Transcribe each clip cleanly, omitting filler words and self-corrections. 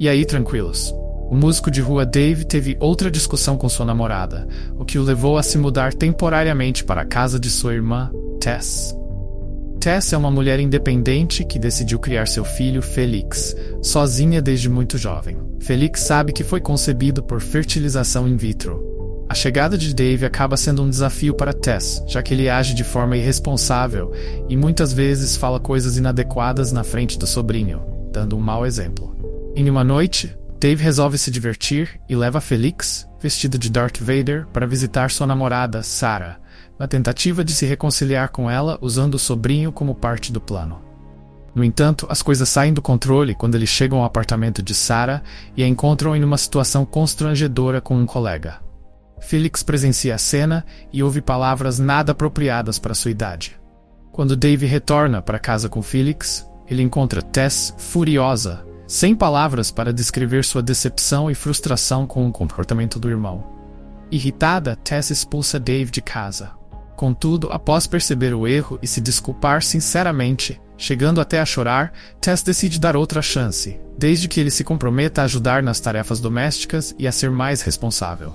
E aí, tranquilos? O músico de rua Dave teve outra discussão com sua namorada, o que o levou a se mudar temporariamente para a casa de sua irmã, Tess. Tess é uma mulher independente que decidiu criar seu filho, Felix, sozinha desde muito jovem. Felix sabe que foi concebido por fertilização in vitro. A chegada de Dave acaba sendo um desafio para Tess, já que ele age de forma irresponsável e muitas vezes fala coisas inadequadas na frente do sobrinho, dando um mau exemplo. Em uma noite, Dave resolve se divertir e leva Felix, vestido de Darth Vader, para visitar sua namorada, Sarah, na tentativa de se reconciliar com ela usando o sobrinho como parte do plano. No entanto, as coisas saem do controle quando eles chegam ao apartamento de Sarah e a encontram em uma situação constrangedora com um colega. Felix presencia a cena e ouve palavras nada apropriadas para sua idade. Quando Dave retorna para casa com Felix, ele encontra Tess furiosa, sem palavras para descrever sua decepção e frustração com o comportamento do irmão. Irritada, Tess expulsa Dave de casa. Contudo, após perceber o erro e se desculpar sinceramente, chegando até a chorar, Tess decide dar outra chance, desde que ele se comprometa a ajudar nas tarefas domésticas e a ser mais responsável.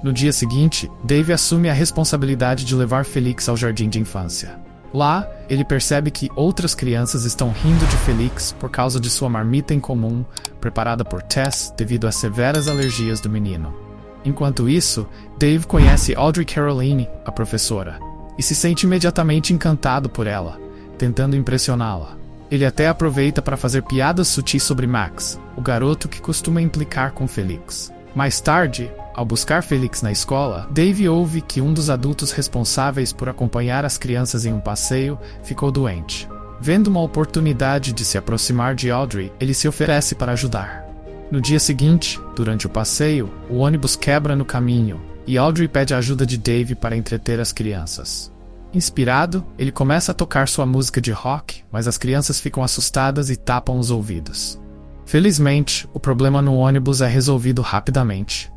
No dia seguinte, Dave assume a responsabilidade de levar Felix ao jardim de infância. Lá, ele percebe que outras crianças estão rindo de Felix por causa de sua marmita incomum, preparada por Tess devido às severas alergias do menino. Enquanto isso, Dave conhece Audrey Caroline, a professora, e se sente imediatamente encantado por ela, tentando impressioná-la. Ele até aproveita para fazer piadas sutis sobre Max, o garoto que costuma implicar com Felix. Mais tarde, ao buscar Felix na escola, Dave ouve que um dos adultos responsáveis por acompanhar as crianças em um passeio ficou doente. Vendo uma oportunidade de se aproximar de Audrey, ele se oferece para ajudar. No dia seguinte, durante o passeio, o ônibus quebra no caminho e Audrey pede a ajuda de Dave para entreter as crianças. Inspirado, ele começa a tocar sua música de rock, mas as crianças ficam assustadas e tapam os ouvidos. Felizmente, o problema no ônibus é resolvido rapidamente.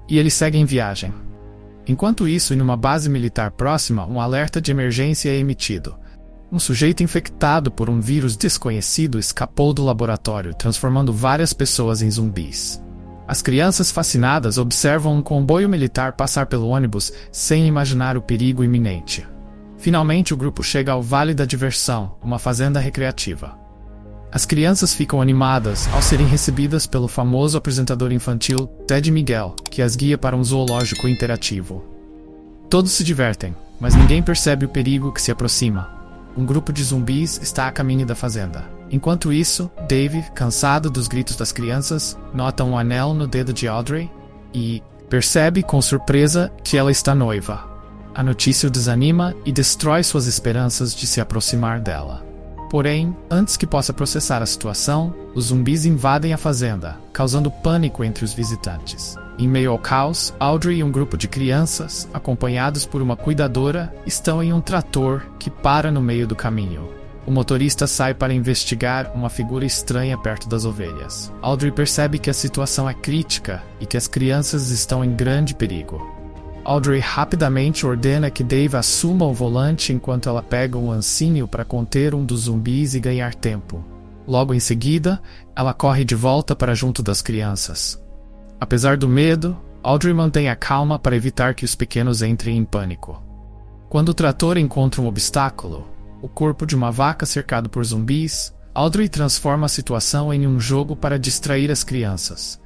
E eles seguem em viagem. Enquanto isso, em uma base militar próxima, um alerta de emergência é emitido. Um sujeito infectado por um vírus desconhecido escapou do laboratório, transformando várias pessoas em zumbis. As crianças fascinadas observam um comboio militar passar pelo ônibus sem imaginar o perigo iminente. Finalmente, o grupo chega ao Vale da Diversão, uma fazenda recreativa. As crianças ficam animadas ao serem recebidas pelo famoso apresentador infantil Ted Miguel, que as guia para um zoológico interativo. Todos se divertem, mas ninguém percebe o perigo que se aproxima. Um grupo de zumbis está a caminho da fazenda. Enquanto isso, Dave, cansado dos gritos das crianças, nota um anel no dedo de Audrey e percebe com surpresa que ela está noiva. A notícia o desanima e destrói suas esperanças de se aproximar dela. Porém, antes que possa processar a situação, os zumbis invadem a fazenda, causando pânico entre os visitantes. Em meio ao caos, Audrey e um grupo de crianças, acompanhados por uma cuidadora, estão em um trator que para no meio do caminho. O motorista sai para investigar uma figura estranha perto das ovelhas. Audrey percebe que a situação é crítica e que as crianças estão em grande perigo. Audrey rapidamente ordena que Dave assuma o volante enquanto ela pega um ancinho para conter um dos zumbis e ganhar tempo. Logo em seguida, ela corre de volta para junto das crianças. Apesar do medo, Audrey mantém a calma para evitar que os pequenos entrem em pânico. Quando o trator encontra um obstáculo, o corpo de uma vaca cercado por zumbis, Audrey transforma a situação em um jogo para distrair as crianças.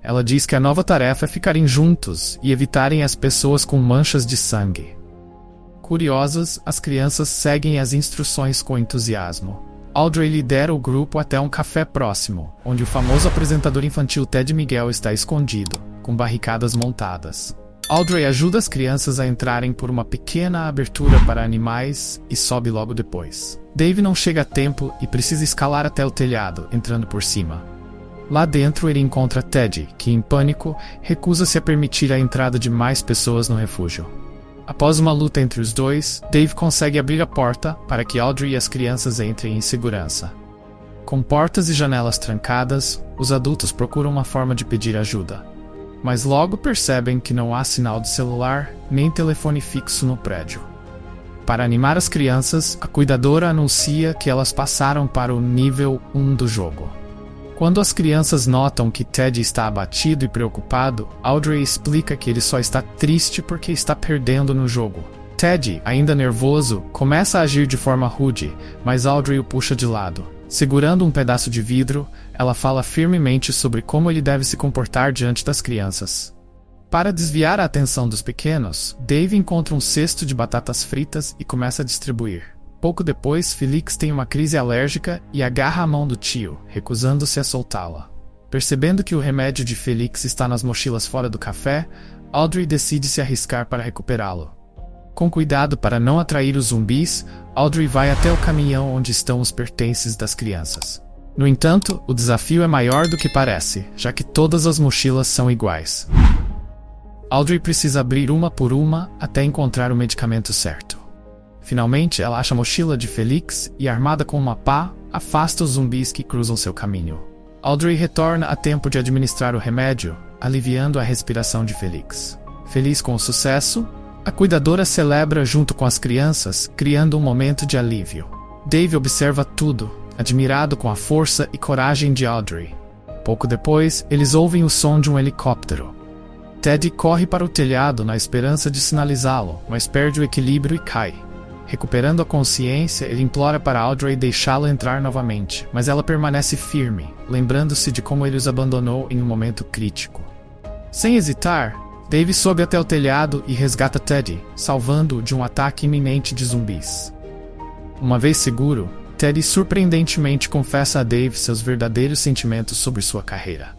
Ela diz que a nova tarefa é ficarem juntos e evitarem as pessoas com manchas de sangue. Curiosas, as crianças seguem as instruções com entusiasmo. Audrey lidera o grupo até um café próximo, onde o famoso apresentador infantil Ted Miguel está escondido, com barricadas montadas. Audrey ajuda as crianças a entrarem por uma pequena abertura para animais e sobe logo depois. Dave não chega a tempo e precisa escalar até o telhado, entrando por cima. Lá dentro ele encontra Ted, que em pânico, recusa-se a permitir a entrada de mais pessoas no refúgio. Após uma luta entre os dois, Dave consegue abrir a porta para que Audrey e as crianças entrem em segurança. Com portas e janelas trancadas, os adultos procuram uma forma de pedir ajuda. Mas logo percebem que não há sinal de celular nem telefone fixo no prédio. Para animar as crianças, a cuidadora anuncia que elas passaram para o nível 1 do jogo. Quando as crianças notam que Ted está abatido e preocupado, Audrey explica que ele só está triste porque está perdendo no jogo. Ted, ainda nervoso, começa a agir de forma rude, mas Audrey o puxa de lado. Segurando um pedaço de vidro, ela fala firmemente sobre como ele deve se comportar diante das crianças. Para desviar a atenção dos pequenos, Dave encontra um cesto de batatas fritas e começa a distribuir. Pouco depois, Felix tem uma crise alérgica e agarra a mão do tio, recusando-se a soltá-la. Percebendo que o remédio de Felix está nas mochilas fora do café, Audrey decide se arriscar para recuperá-lo. Com cuidado para não atrair os zumbis, Audrey vai até o caminhão onde estão os pertences das crianças. No entanto, o desafio é maior do que parece, já que todas as mochilas são iguais. Audrey precisa abrir uma por uma até encontrar o medicamento certo. Finalmente, ela acha a mochila de Felix e, armada com uma pá, afasta os zumbis que cruzam seu caminho. Audrey retorna a tempo de administrar o remédio, aliviando a respiração de Felix. Feliz com o sucesso, a cuidadora celebra junto com as crianças, criando um momento de alívio. Dave observa tudo, admirado com a força e coragem de Audrey. Pouco depois, eles ouvem o som de um helicóptero. Ted corre para o telhado na esperança de sinalizá-lo, mas perde o equilíbrio e cai. Recuperando a consciência, ele implora para Audrey deixá-lo entrar novamente, mas ela permanece firme, lembrando-se de como ele os abandonou em um momento crítico. Sem hesitar, Dave sobe até o telhado e resgata Teddy, salvando-o de um ataque iminente de zumbis. Uma vez seguro, Teddy surpreendentemente confessa a Dave seus verdadeiros sentimentos sobre sua carreira.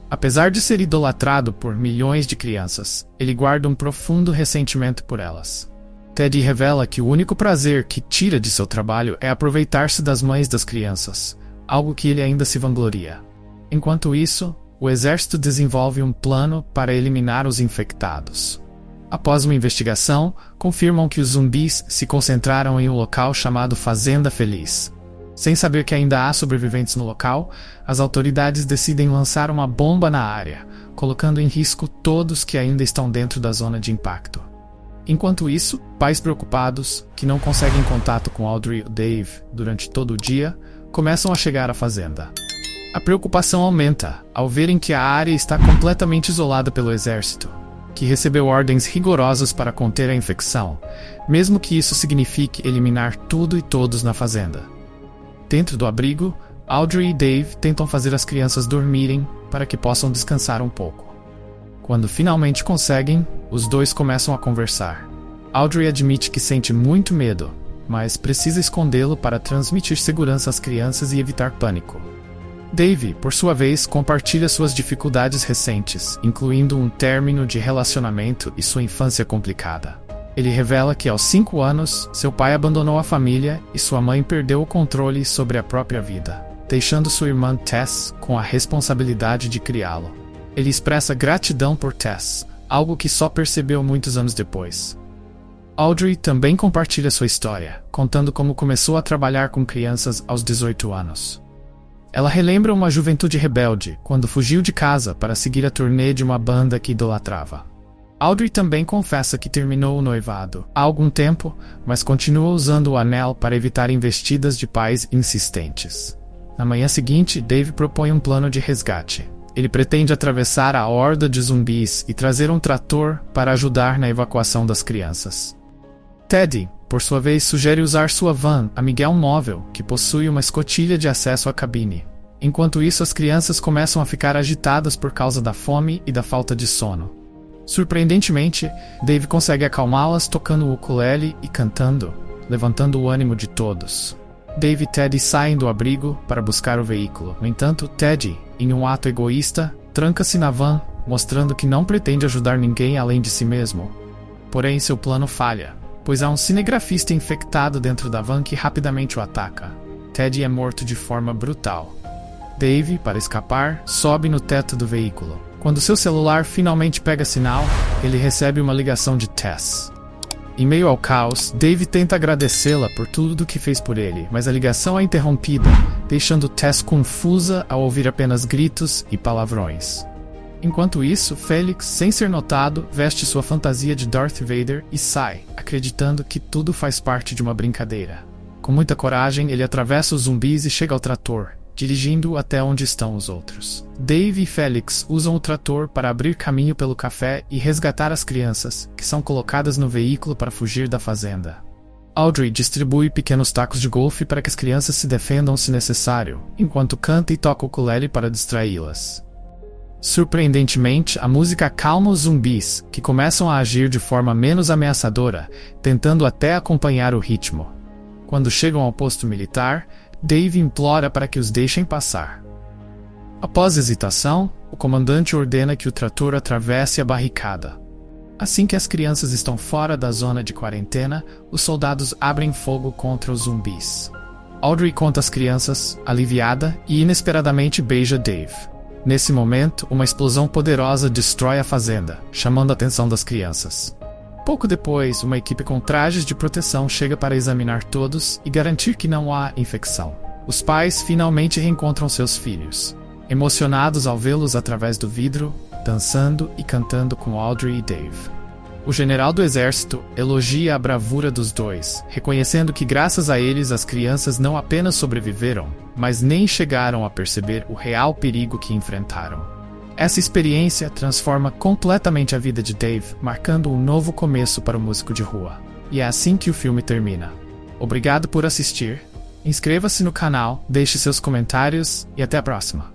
Apesar de ser idolatrado por milhões de crianças, ele guarda um profundo ressentimento por elas. Teddy revela que o único prazer que tira de seu trabalho é aproveitar-se das mães das crianças, algo que ele ainda se vangloria. Enquanto isso, o exército desenvolve um plano para eliminar os infectados. Após uma investigação, confirmam que os zumbis se concentraram em um local chamado Fazenda Feliz. Sem saber que ainda há sobreviventes no local, as autoridades decidem lançar uma bomba na área, colocando em risco todos que ainda estão dentro da zona de impacto. Enquanto isso, pais preocupados, que não conseguem contato com Audrey e Dave durante todo o dia, começam a chegar à fazenda. A preocupação aumenta ao verem que a área está completamente isolada pelo exército, que recebeu ordens rigorosas para conter a infecção, mesmo que isso signifique eliminar tudo e todos na fazenda. Dentro do abrigo, Audrey e Dave tentam fazer as crianças dormirem para que possam descansar um pouco. Quando finalmente conseguem, os dois começam a conversar. Audrey admite que sente muito medo, mas precisa escondê-lo para transmitir segurança às crianças e evitar pânico. Dave, por sua vez, compartilha suas dificuldades recentes, incluindo um término de relacionamento e sua infância complicada. Ele revela que aos 5 anos, seu pai abandonou a família e sua mãe perdeu o controle sobre a própria vida, deixando sua irmã Tess com a responsabilidade de criá-lo. Ele expressa gratidão por Tess, algo que só percebeu muitos anos depois. Audrey também compartilha sua história, contando como começou a trabalhar com crianças aos 18 anos. Ela relembra uma juventude rebelde, quando fugiu de casa para seguir a turnê de uma banda que idolatrava. Audrey também confessa que terminou o noivado há algum tempo, mas continua usando o anel para evitar investidas de pais insistentes. Na manhã seguinte, Dave propõe um plano de resgate. Ele pretende atravessar a horda de zumbis e trazer um trator para ajudar na evacuação das crianças. Teddy, por sua vez, sugere usar sua van, a Miguel Móvel, que possui uma escotilha de acesso à cabine. Enquanto isso, as crianças começam a ficar agitadas por causa da fome e da falta de sono. Surpreendentemente, Dave consegue acalmá-las tocando o ukulele e cantando, levantando o ânimo de todos. Dave e Teddy saem do abrigo para buscar o veículo. No entanto, Teddy, em um ato egoísta, tranca-se na van, mostrando que não pretende ajudar ninguém além de si mesmo. Porém, seu plano falha, pois há um cinegrafista infectado dentro da van que rapidamente o ataca. Teddy é morto de forma brutal. Dave, para escapar, sobe no teto do veículo. Quando seu celular finalmente pega sinal, ele recebe uma ligação de Tess. Em meio ao caos, Dave tenta agradecê-la por tudo que fez por ele, mas a ligação é interrompida, deixando Tess confusa ao ouvir apenas gritos e palavrões. Enquanto isso, Felix, sem ser notado, veste sua fantasia de Darth Vader e sai, acreditando que tudo faz parte de uma brincadeira. Com muita coragem, ele atravessa os zumbis e chega ao trator, dirigindo até onde estão os outros. Dave e Felix usam o trator para abrir caminho pelo café e resgatar as crianças, que são colocadas no veículo para fugir da fazenda. Audrey distribui pequenos tacos de golfe para que as crianças se defendam se necessário, enquanto canta e toca o ukulele para distraí-las. Surpreendentemente, a música acalma os zumbis, que começam a agir de forma menos ameaçadora, tentando até acompanhar o ritmo. Quando chegam ao posto militar, Dave implora para que os deixem passar. Após hesitação, o comandante ordena que o trator atravesse a barricada. Assim que as crianças estão fora da zona de quarentena, os soldados abrem fogo contra os zumbis. Audrey conta as crianças, aliviada, e inesperadamente beija Dave. Nesse momento, uma explosão poderosa destrói a fazenda, chamando a atenção das crianças. Pouco depois, uma equipe com trajes de proteção chega para examinar todos e garantir que não há infecção. Os pais finalmente reencontram seus filhos, emocionados ao vê-los através do vidro, dançando e cantando com Audrey e Dave. O general do exército elogia a bravura dos dois, reconhecendo que graças a eles as crianças não apenas sobreviveram, mas nem chegaram a perceber o real perigo que enfrentaram. Essa experiência transforma completamente a vida de Dave, marcando um novo começo para o músico de rua. E é assim que o filme termina. Obrigado por assistir, inscreva-se no canal, deixe seus comentários e até a próxima.